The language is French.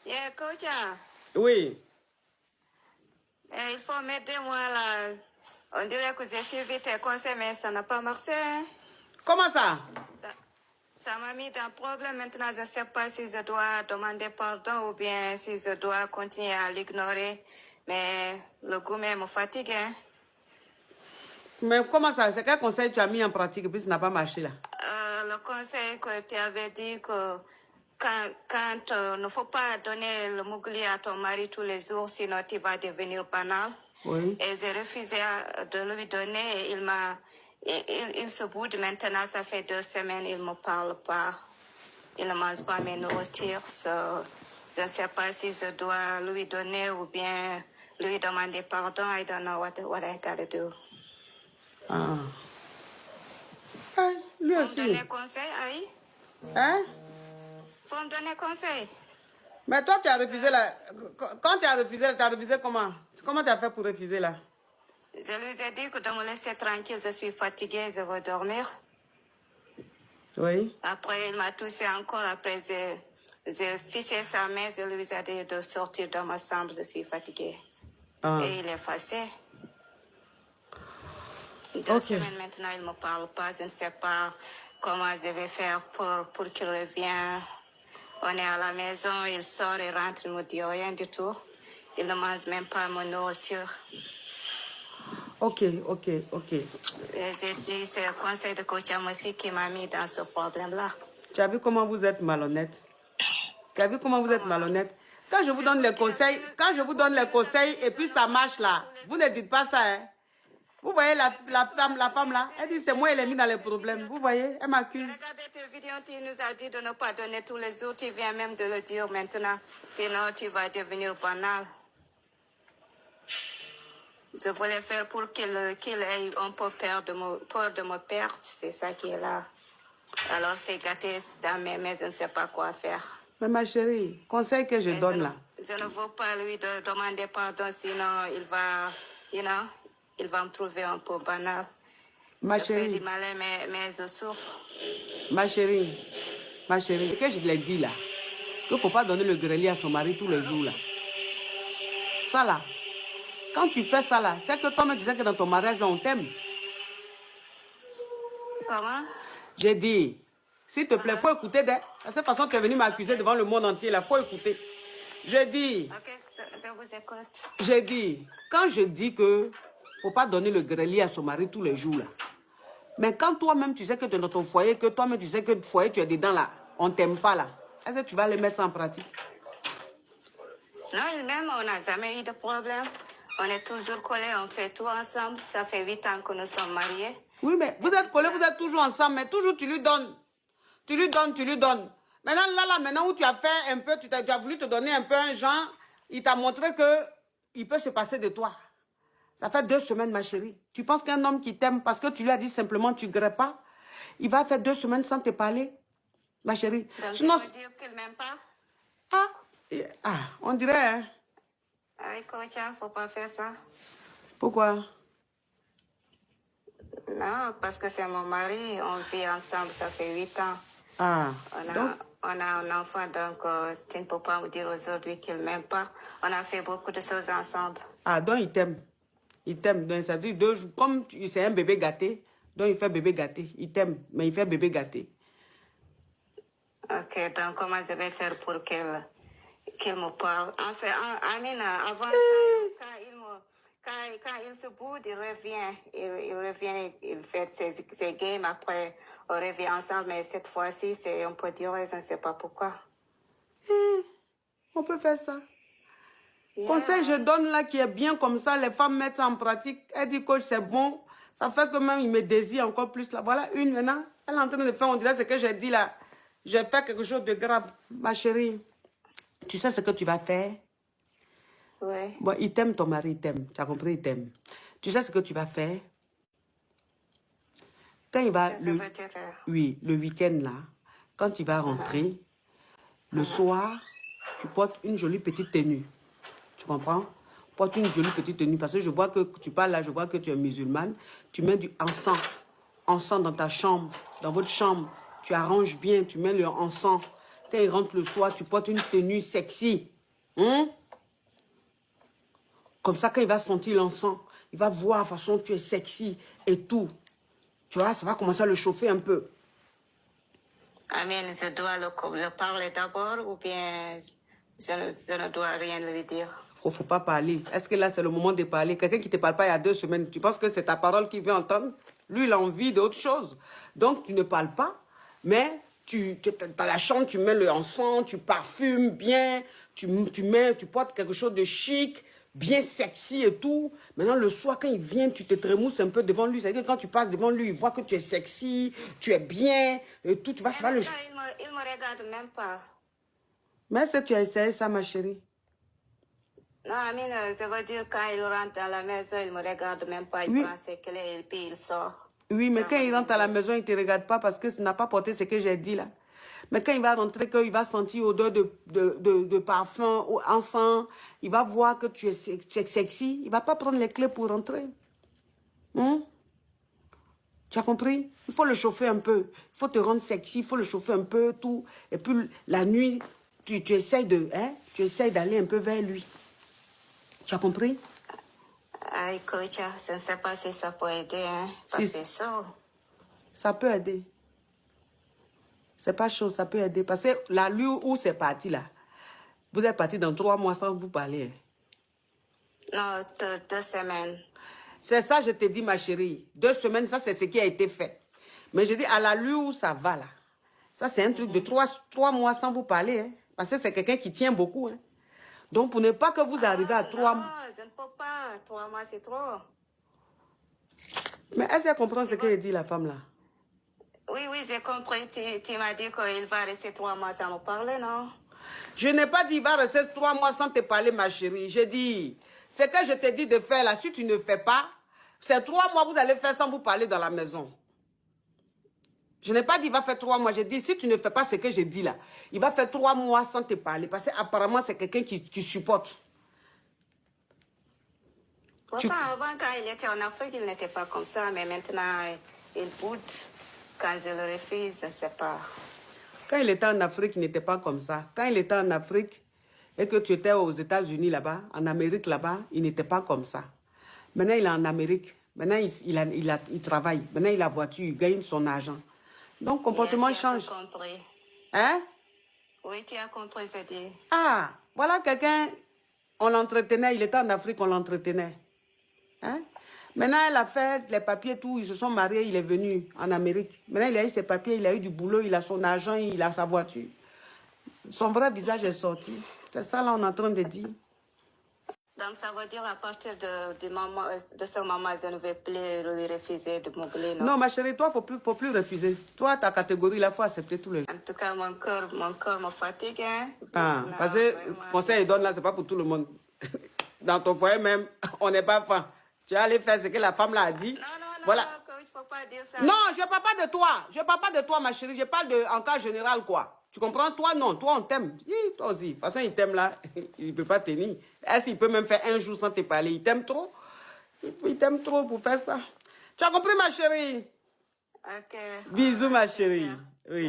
Yeah, coach. Ah. Oui. Il faut mettre 2 mois là. On dirait que j'ai suivi tes conseils, mais ça n'a pas marché. Hein. Comment ça? Ça m'a mis dans problème. Maintenant, je ne sais pas si je dois demander pardon ou bien si je dois continuer à l'ignorer. Mais le goût me fatigue. Hein. Mais comment ça? C'est quel conseil tu as mis en pratique et puis ça n'a pas marché là? Le conseil que tu avais dit que quand ne faut pas donner le mougli à ton mari tous les jours, sinon tu vas devenir banal. Oui. Et j'ai refusé de lui donner et il se boude maintenant, ça fait 2 semaines, il ne me parle pas. Il ne mange pas mes nourritures. So, je ne sais pas si je dois lui donner ou bien lui demander pardon. I don't know what I gotta do. Ah. Hey, lui Faut me aussi. donner conseil, Aïe? Hein? Faut me donner conseil. Mais toi, tu as refusé là. Quand tu as refusé comment? Comment tu as fait pour refuser là? Je lui ai dit que de me laisser tranquille, je suis fatiguée, je veux dormir. Oui. Après, il m'a touché encore. Après, j'ai fiché sa main, je lui ai dit de sortir de ma chambre, je suis fatiguée. Ah. Et il est fâché. 2 semaines maintenant, il ne me parle pas. Je ne sais pas comment je vais faire pour qu'il revienne. On est à la maison, il sort et rentre, il ne me dit rien du tout. Il ne mange même pas mon nourriture. Ok. J'ai dit, c'est le conseil de coach aussi qui m'a mis dans ce problème-là. Tu as vu comment vous êtes malhonnête? Tu as vu comment vous êtes malhonnête? Quand je vous donne les conseils, et puis ça marche là, vous ne dites pas ça, hein? Vous voyez la femme là, elle dit c'est moi elle est mise dans les problèmes. Vous voyez, elle m'accuse. Regardez tes vidéos, tu nous as dit de ne pas donner tous les jours, tu viens même de le dire maintenant, sinon tu vas devenir banal. Je voulais faire pour qu'il ait un peu peur de me perdre, c'est ça qui est là. Alors c'est gâté dans mes mains, je ne sais pas quoi faire. Mais ma chérie, conseil que je donne là. Je ne veux pas lui demander pardon, sinon il va, il va me trouver un peu banal. Ma je chérie. fais du malin, mais je souffre. Ma chérie, ce que je l'ai dit là, qu'il ne faut pas donner le grelier à son mari tous les jours là. Ça là, quand tu fais ça là, c'est que toi-même tu sais que dans ton mariage là, on t'aime. Comment? J'ai dit, s'il te plaît, il faut écouter. De cette façon, tu es venu m'accuser devant le monde entier là, il faut écouter. J'ai dit, ok, je vous écoute. J'ai dit, quand je dis que faut pas donner le grelier à son mari tous les jours là, mais quand toi-même tu sais que tu es dans ton foyer, que toi-même tu sais que le foyer tu es dedans là, on t'aime pas là, est-ce que tu vas le mettre ça en pratique? Non, même on n'a jamais eu de problème. On est toujours collés, on fait tout ensemble. Ça fait 8 ans que nous sommes mariés. Oui, mais vous êtes collés, vous êtes toujours ensemble, mais toujours tu lui donnes. Tu lui donnes. Maintenant, maintenant où tu as fait un peu, tu as voulu te donner un peu un genre, il t'a montré que il peut se passer de toi. Ça fait 2 semaines, ma chérie. Tu penses qu'un homme qui t'aime, parce que tu lui as dit simplement tu ne grèves pas, il va faire 2 semaines sans te parler, ma chérie. Donc, Sinon, ça veut dire qu'il ne m'aime pas? On dirait, hein. Oui, coach, il ne faut pas faire ça. Pourquoi? Non, parce que c'est mon mari. On vit ensemble, ça fait 8 ans. On a un enfant, donc tu ne peux pas me dire aujourd'hui qu'il ne m'aime pas. On a fait beaucoup de choses ensemble. Donc il t'aime. Il t'aime. Donc ça veut dire, comme c'est un bébé gâté, donc il fait bébé gâté. Il t'aime, mais il fait bébé gâté. Ok, donc comment je vais faire pour qu'il me parle? Enfin, Amina, avant, quand il se boude, il revient, il fait ses games, après on revient ensemble, mais cette fois-ci, c'est un peu dur, je ne sais pas pourquoi. On peut faire ça. Conseil, je donne là qui est bien comme ça, les femmes mettent ça en pratique. Elle dit, coach, c'est bon. Ça fait que même il me désire encore plus là. Voilà une maintenant. Elle est en train de faire, on dirait ce que j'ai dit là. J'ai fait quelque chose de grave. Ma chérie, tu sais ce que tu vas faire? Oui. Bon, il t'aime, ton mari, il t'aime. Tu as compris, il t'aime. Tu sais ce que tu vas faire? Quand il va, le week-end là, quand il va rentrer, le soir, tu portes une jolie petite tenue. Tu comprends? Porte une jolie petite tenue parce que je vois que tu parles là, je vois que tu es musulmane. Tu mets du encens dans ta chambre, dans votre chambre. Tu arranges bien, tu mets le encens. Quand il rentre le soir, tu portes une tenue sexy. Hein? Comme ça, quand il va sentir l'enfant, il va voir, de toute façon, tu es sexy et tout. Tu vois, ça va commencer à le chauffer un peu. Amen, je dois le parler d'abord ou bien je ne dois rien lui dire. Faut pas parler. Est-ce que là, c'est le moment de parler? Quelqu'un qui ne te parle pas il y a 2 semaines, tu penses que c'est ta parole qu'il veut entendre? Lui, il a envie d'autre chose. Donc, tu ne parles pas, mais dans la chambre, tu mets le encens, tu parfumes bien, tu portes quelque chose de chic, bien sexy et tout. Maintenant, le soir, quand il vient, tu te trémousses un peu devant lui. C'est-à-dire que quand tu passes devant lui, il voit que tu es sexy, tu es bien et tout. Tu vas faire le... Il me regarde même pas. Mais est-ce que tu as essayé ça, ma chérie? Non, Amine, je veux dire, quand il rentre à la maison, il ne me regarde même pas. Il prend ses clés et puis il sort. Oui, mais quand il rentre à la maison, il ne te regarde pas parce que tu n'as pas porté ce que j'ai dit là. Mais quand il va rentrer, qu'il va sentir odeur de parfum ou encens, il va voir que tu es sexy. Il ne va pas prendre les clés pour rentrer. Tu as compris? Il faut le chauffer un peu. Il faut te rendre sexy, il faut le chauffer un peu, tout. Et puis la nuit, tu essayes d'aller un peu vers lui. Tu as compris? Aïe, coach, je ne sais pas si ça peut aider, hein, parce que c'est chaud. Ça peut aider. C'est pas chaud, ça peut aider. Parce que là, lui où c'est parti là, vous êtes parti dans 3 mois sans vous parler. Non, 2 semaines. C'est ça, je te dis, ma chérie. 2 semaines, ça, c'est ce qui a été fait. Mais je dis, à la lui où ça va là, ça, c'est un truc de 3 mois sans vous parler. Hein, parce que c'est quelqu'un qui tient beaucoup. Hein. Donc, pour ne pas que vous arrivez à 3 mois. Non, je ne peux pas. 3 mois, c'est trop. Mais est-ce qu'elle comprend ce qu'elle dit, la femme là? Oui, j'ai compris. Tu m'as dit qu'il va rester 3 mois sans me parler, non? Je n'ai pas dit, il va rester 3 mois sans te parler, ma chérie. J'ai dit, ce que je te dis de faire là, si tu ne fais pas, c'est 3 mois que vous allez faire sans vous parler dans la maison. Je n'ai pas dit, il va faire 3 mois. J'ai dit, si tu ne fais pas ce que je dis là, il va faire 3 mois sans te parler. Parce qu'apparemment, c'est quelqu'un qui supporte. Pourtant, avant, quand il était en Afrique, il n'était pas comme ça. Mais maintenant, il boude. Quand je le refuse, je ne sais pas. Quand il était en Afrique, il n'était pas comme ça. Quand il était en Afrique et que tu étais aux États-Unis là-bas, en Amérique là-bas, il n'était pas comme ça. Maintenant, il est en Amérique. Maintenant, il travaille. Maintenant, il a voiture, il gagne son argent. Donc, le comportement change. Tu as compris. Hein? Oui, tu as compris, je dis. Ah, voilà quelqu'un, on l'entretenait, il était en Afrique, on l'entretenait. Hein? Maintenant, elle a fait les papiers, tout, ils se sont mariés, il est venu en Amérique. Maintenant, il a eu ses papiers, il a eu du boulot, il a son argent, il a sa voiture. Son vrai visage est sorti. C'est ça, là, on est en train de dire. Donc, ça veut dire à partir de ce moment, je ne vais plus lui refuser de m'oublier, non? Non, ma chérie, toi, il ne faut plus refuser. Toi, ta catégorie, il faut accepter tout le monde. En tout cas, mon cœur me fatigue. Hein? Ah, Non, parce que vraiment, le conseil il donne là, ce n'est pas pour tout le monde. Dans ton foyer même, on n'est pas fan. Tu vas aller faire ce que la femme là a dit. Non, voilà. il ne faut pas dire ça. Non, je ne parle pas de toi. Je ne parle pas de toi, ma chérie. Je parle en cas général, quoi. Tu comprends? Toi, non. Toi, on t'aime. Toi aussi. De toute façon, il t'aime là. Il ne peut pas tenir. Est-ce qu'il peut même faire 1 jour sans te parler? Il t'aime trop. Il t'aime trop pour faire ça. Tu as compris, ma chérie? Ok. Bisous, ma chérie. Oui.